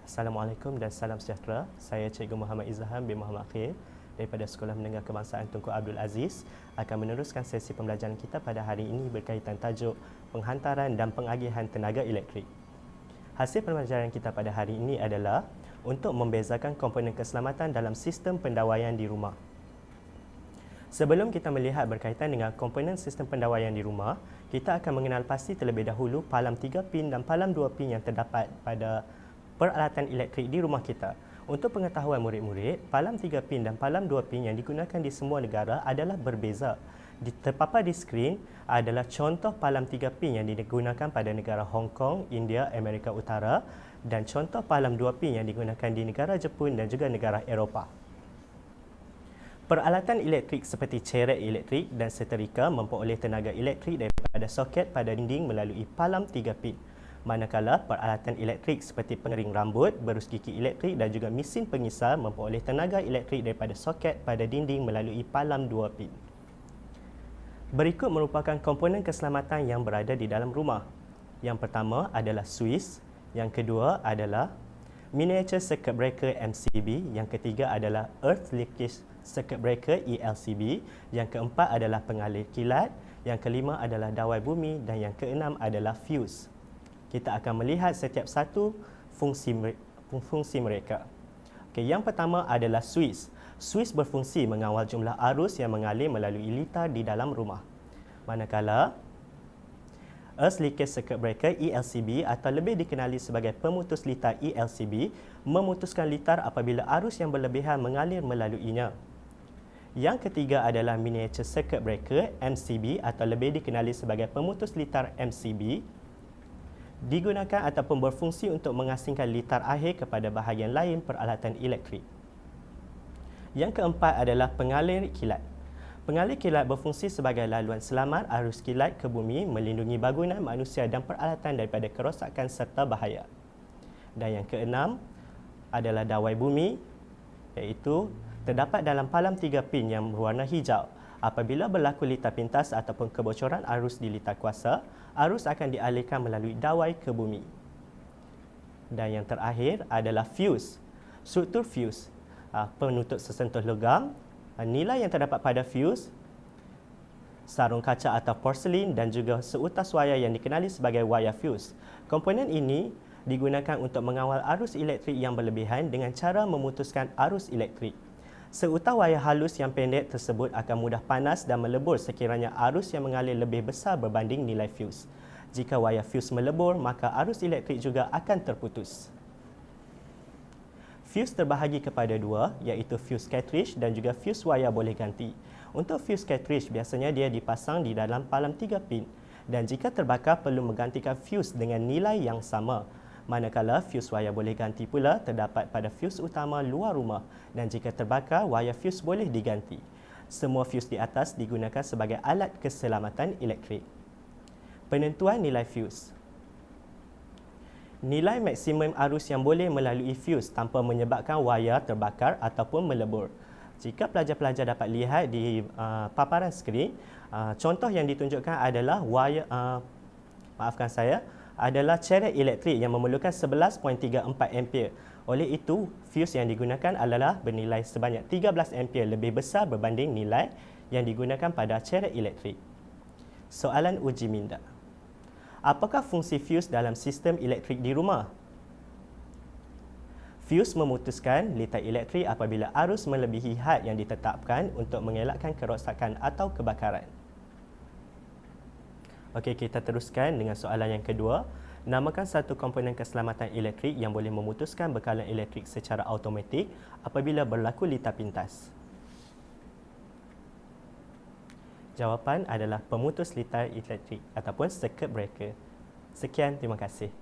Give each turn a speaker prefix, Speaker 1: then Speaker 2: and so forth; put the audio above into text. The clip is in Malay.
Speaker 1: Assalamualaikum dan salam sejahtera. Saya Cikgu Muhammad Izham bin Muhammad Akhil daripada Sekolah Menengah Kebangsaan Tunku Abdul Aziz akan meneruskan sesi pembelajaran kita pada hari ini berkaitan tajuk penghantaran dan pengagihan tenaga elektrik. Hasil pembelajaran kita pada hari ini adalah untuk membezakan komponen keselamatan dalam sistem pendawaian di rumah. Sebelum kita melihat berkaitan dengan komponen sistem pendawaian di rumah, kita akan mengenal pasti terlebih dahulu palam 3 pin dan palam 2 pin yang terdapat pada peralatan elektrik di rumah kita. Untuk pengetahuan murid-murid, palam 3 pin dan palam 2 pin yang digunakan di semua negara adalah berbeza. Terpapar di skrin adalah contoh palam 3 pin yang digunakan pada negara Hong Kong, India, Amerika Utara dan contoh palam 2 pin yang digunakan di negara Jepun dan juga negara Eropah. Peralatan elektrik seperti cerek elektrik dan seterika memperoleh tenaga elektrik daripada soket pada dinding melalui palam 3 pin. Manakala peralatan elektrik seperti pengering rambut, berus gigi elektrik dan juga mesin pengisar memperoleh tenaga elektrik daripada soket pada dinding melalui palam 2 pin. Berikut merupakan komponen keselamatan yang berada di dalam rumah. Yang pertama adalah suis, yang kedua adalah miniature circuit breaker MCB, yang ketiga adalah earth leakage circuit breaker ELCB, yang keempat adalah pengalir kilat, yang kelima adalah dawai bumi dan yang keenam adalah fuse. Kita akan melihat setiap satu fungsi mereka. Okey, yang pertama adalah suis. Suis berfungsi mengawal jumlah arus yang mengalir melalui litar di dalam rumah. Manakala earth leakage circuit breaker ELCB atau lebih dikenali sebagai pemutus litar ELCB memutuskan litar apabila arus yang berlebihan mengalir melaluinya. Yang ketiga adalah miniature circuit breaker MCB atau lebih dikenali sebagai pemutus litar MCB, digunakan ataupun berfungsi untuk mengasingkan litar akhir kepada bahagian lain peralatan elektrik. Yang keempat adalah pengalir kilat. Pengalir kilat berfungsi sebagai laluan selamat arus kilat ke bumi, melindungi bangunan manusia dan peralatan daripada kerosakan serta bahaya. Dan yang keenam adalah dawai bumi, iaitu terdapat dalam palam 3 pin yang berwarna hijau. Apabila berlaku litar pintas ataupun kebocoran arus di litar kuasa, arus akan dialihkan melalui dawai ke bumi. Dan yang terakhir adalah fuse. Struktur fuse, penutup sesentuh logam, nilai yang terdapat pada fuse, sarung kaca atau porselin dan juga seutas wayar yang dikenali sebagai wayar fuse. Komponen ini digunakan untuk mengawal arus elektrik yang berlebihan dengan cara memutuskan arus elektrik. Seutas wayar halus yang pendek tersebut akan mudah panas dan melebur sekiranya arus yang mengalir lebih besar berbanding nilai fuse. Jika wayar fuse melebur, maka arus elektrik juga akan terputus. Fuse terbahagi kepada dua, iaitu fuse cartridge dan juga fuse wayar boleh ganti. Untuk fuse cartridge, biasanya dia dipasang di dalam palam 3 pin dan jika terbakar perlu menggantikan fuse dengan nilai yang sama. Manakala fuse wayar boleh ganti pula terdapat pada fuse utama luar rumah dan jika terbakar, wayar fuse boleh diganti. Semua fuse di atas digunakan sebagai alat keselamatan elektrik. Penentuan nilai fuse. Nilai maksimum arus yang boleh melalui fuse tanpa menyebabkan wayar terbakar ataupun melebur. Jika pelajar-pelajar dapat lihat di paparan skrin, contoh yang ditunjukkan adalah adalah cerek elektrik yang memerlukan 11.34 ampere. Oleh itu, fuse yang digunakan adalah bernilai sebanyak 13 ampere lebih besar berbanding nilai yang digunakan pada cerek elektrik. Soalan uji minda. Apakah fungsi fuse dalam sistem elektrik di rumah? Fuse memutuskan litar elektrik apabila arus melebihi had yang ditetapkan untuk mengelakkan kerosakan atau kebakaran. Okey, kita teruskan dengan soalan yang kedua. Namakan satu komponen keselamatan elektrik yang boleh memutuskan bekalan elektrik secara automatik apabila berlaku litar pintas. Jawapan adalah pemutus litar elektrik ataupun circuit breaker. Sekian, terima kasih.